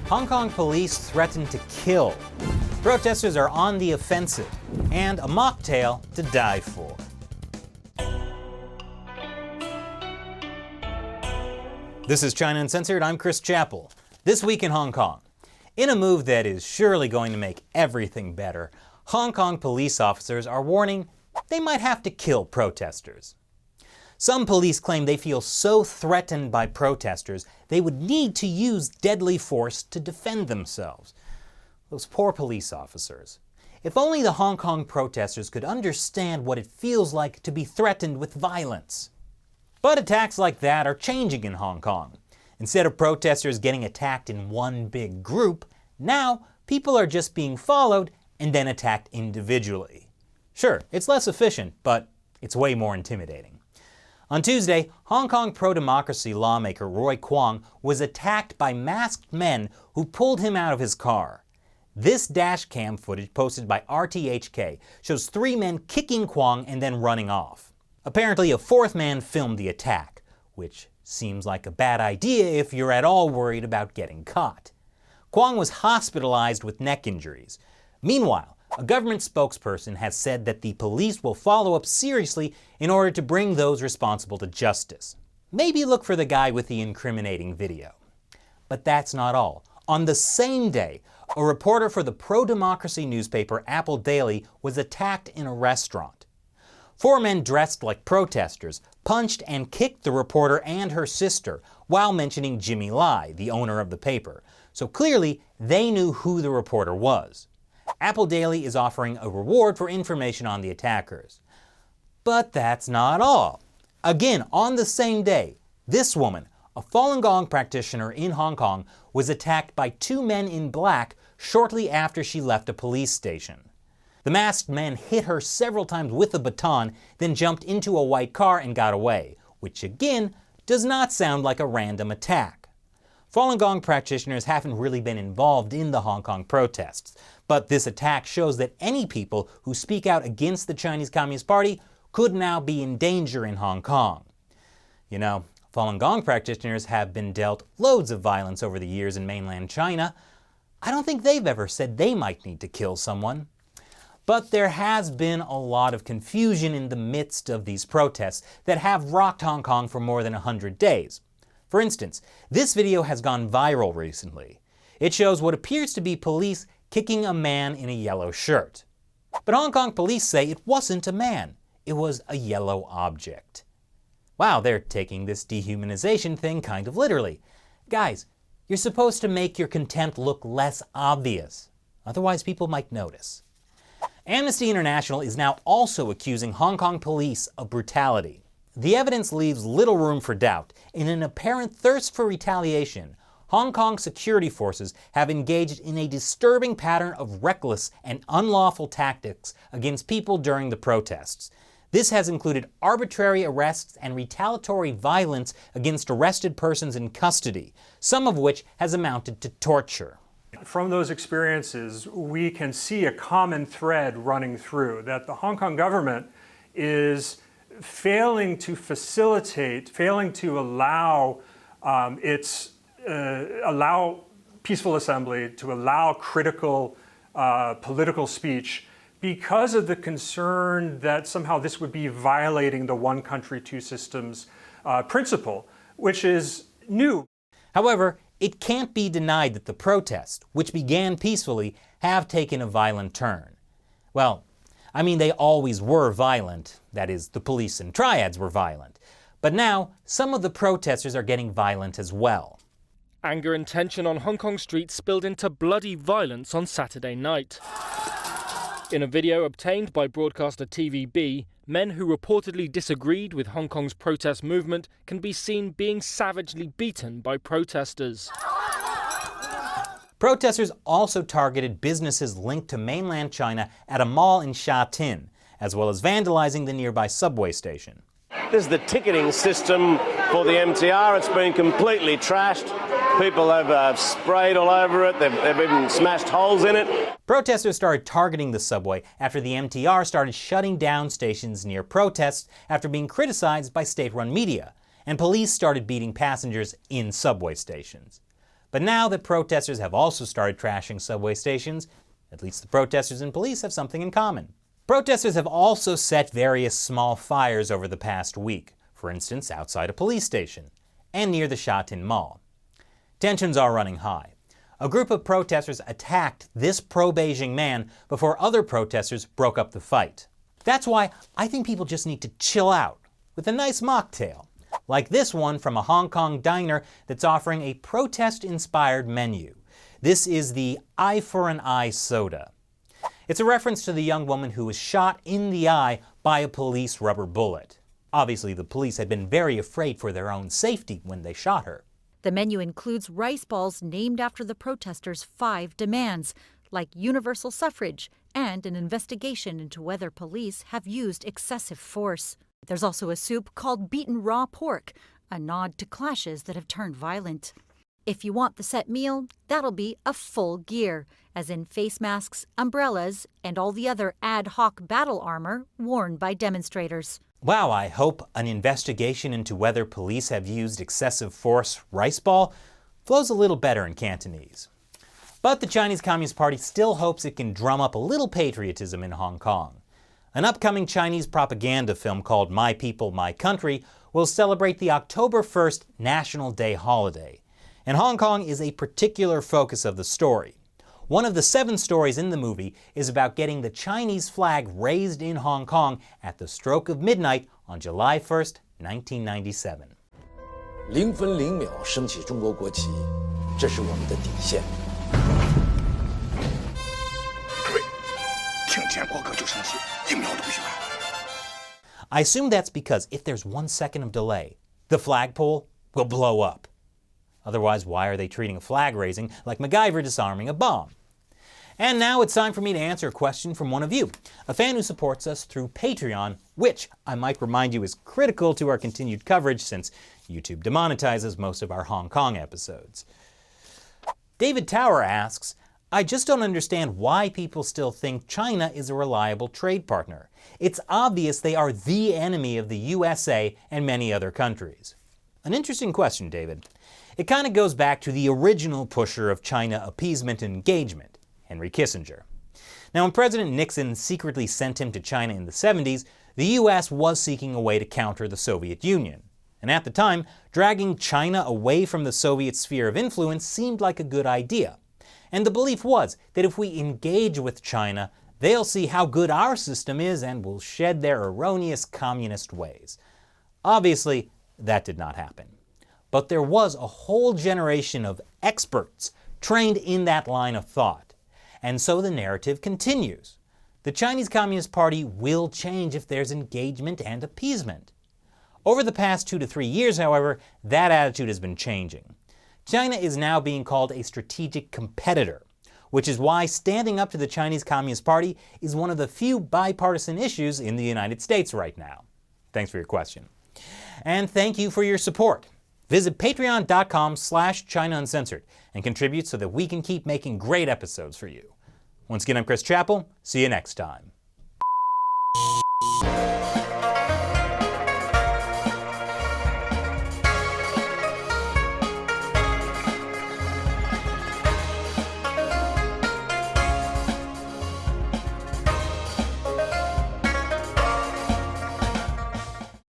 Hong Kong police threaten to kill. Protesters are on the offensive, and a mocktail to die for. This is China Uncensored. I'm Chris Chappell. This week in Hong Kong. In a move that is surely going to make everything better, Hong Kong police officers are warning they might have to kill protesters. Some police claim they feel so threatened by protesters they would need to use deadly force to defend themselves. Those poor police officers. If only the Hong Kong protesters could understand what it feels like to be threatened with violence. But attacks like that are changing in Hong Kong. Instead of protesters getting attacked in one big group, now people are just being followed and then attacked individually. Sure, it's less efficient, but it's way more intimidating. On Tuesday, Hong Kong pro-democracy lawmaker Roy Kwong was attacked by masked men who pulled him out of his car. This dash cam footage posted by RTHK shows 3 men kicking Kwong and then running off. Apparently, a 4th man filmed the attack, which seems like a bad idea if you're at all worried about getting caught. Kwong was hospitalized with neck injuries. Meanwhile, a government spokesperson has said that the police will follow up seriously in order to bring those responsible to justice. Maybe look for the guy with the incriminating video. But that's not all. On the same day, a reporter for the pro-democracy newspaper Apple Daily was attacked in a restaurant. 4 men dressed like protesters punched and kicked the reporter and her sister while mentioning Jimmy Lai, the owner of the paper. So clearly, they knew who the reporter was. Apple Daily is offering a reward for information on the attackers. But that's not all. Again, on the same day, this woman, a Falun Gong practitioner in Hong Kong, was attacked by 2 men in black shortly after she left a police station. The masked men hit her several times with a baton, then jumped into a white car and got away, which again does not sound like a random attack. Falun Gong practitioners haven't really been involved in the Hong Kong protests, but this attack shows that any people who speak out against the Chinese Communist Party could now be in danger in Hong Kong. You know, Falun Gong practitioners have been dealt loads of violence over the years in mainland China. I don't think they've ever said they might need to kill someone. But there has been a lot of confusion in the midst of these protests that have rocked Hong Kong for more than 100 days. For instance, this video has gone viral recently. It shows what appears to be police kicking a man in a yellow shirt. But Hong Kong police say it wasn't a man, it was a yellow object. Wow, they're taking this dehumanization thing kind of literally. Guys, you're supposed to make your contempt look less obvious. Otherwise people might notice. Amnesty International is now also accusing Hong Kong police of brutality. The evidence leaves little room for doubt. In an apparent thirst for retaliation, Hong Kong security forces have engaged in a disturbing pattern of reckless and unlawful tactics against people during the protests. This has included arbitrary arrests and retaliatory violence against arrested persons in custody, some of which has amounted to torture. From those experiences, we can see a common thread running through, that the Hong Kong government is failing to facilitate, failing to allow allow peaceful assembly, to allow critical political speech, because of the concern that somehow this would be violating the one country, two systems principle, which is new. However, it can't be denied that the protests, which began peacefully, have taken a violent turn. Well, I mean, they always were violent. That is, the police and triads were violent. But now, some of the protesters are getting violent as well. Anger and tension on Hong Kong streets spilled into bloody violence on Saturday night. In a video obtained by broadcaster TVB, men who reportedly disagreed with Hong Kong's protest movement can be seen being savagely beaten by protesters. Protesters also targeted businesses linked to mainland China at a mall in Sha Tin, as well as vandalizing the nearby subway station. This is the ticketing system for the MTR. It's been completely trashed. People have sprayed all over it. They've even smashed holes in it. Protesters started targeting the subway after the MTR started shutting down stations near protests after being criticized by state-run media, and police started beating passengers in subway stations. But now that protesters have also started trashing subway stations, at least the protesters and police have something in common. Protesters have also set various small fires over the past week, for instance outside a police station, and near the Sha Tin mall. Tensions are running high. A group of protesters attacked this pro-Beijing man before other protesters broke up the fight. That's why I think people just need to chill out with a nice mocktail, like this one from a Hong Kong diner that's offering a protest-inspired menu. This is the Eye for an Eye soda. It's a reference to the young woman who was shot in the eye by a police rubber bullet. Obviously, the police had been very afraid for their own safety when they shot her. The menu includes rice balls named after the protesters' 5 demands, like universal suffrage and an investigation into whether police have used excessive force. There's also a soup called beaten raw pork, a nod to clashes that have turned violent. If you want the set meal, that'll be a full gear, as in face masks, umbrellas, and all the other ad hoc battle armor worn by demonstrators. Wow, I hope an investigation into whether police have used excessive force rice ball flows a little better in Cantonese. But the Chinese Communist Party still hopes it can drum up a little patriotism in Hong Kong. An upcoming Chinese propaganda film called My People, My Country will celebrate the October 1st National Day holiday. And Hong Kong is a particular focus of the story. One of the 7 stories in the movie is about getting the Chinese flag raised in Hong Kong at the stroke of midnight on July 1st, 1997. 0分0秒升起中国国旗，这是我们的底线。对，听见国歌就升起，1秒都不许晚。 I assume that's because if there's 1 second of delay, the flagpole will blow up. Otherwise, why are they treating a flag raising like MacGyver disarming a bomb? And now it's time for me to answer a question from one of you, a fan who supports us through Patreon, which, I might remind you, is critical to our continued coverage since YouTube demonetizes most of our Hong Kong episodes. David Tower asks, I just don't understand why people still think China is a reliable trade partner. It's obvious they are the enemy of the USA and many other countries. An interesting question, David. It kind of goes back to the original pusher of China appeasement and engagement, Henry Kissinger. Now, when President Nixon secretly sent him to China in the 70s, the US was seeking a way to counter the Soviet Union. And at the time, dragging China away from the Soviet sphere of influence seemed like a good idea. And the belief was that if we engage with China, they'll see how good our system is and will shed their erroneous communist ways. Obviously, that did not happen. But there was a whole generation of experts trained in that line of thought. And so the narrative continues. The Chinese Communist Party will change if there's engagement and appeasement. Over the past 2 to 3 years, however, that attitude has been changing. China is now being called a strategic competitor, which is why standing up to the Chinese Communist Party is one of the few bipartisan issues in the United States right now. Thanks for your question. And thank you for your support. Visit patreon.com/China Uncensored and contribute so that we can keep making great episodes for you. Once again, I'm Chris Chappell. See you next time.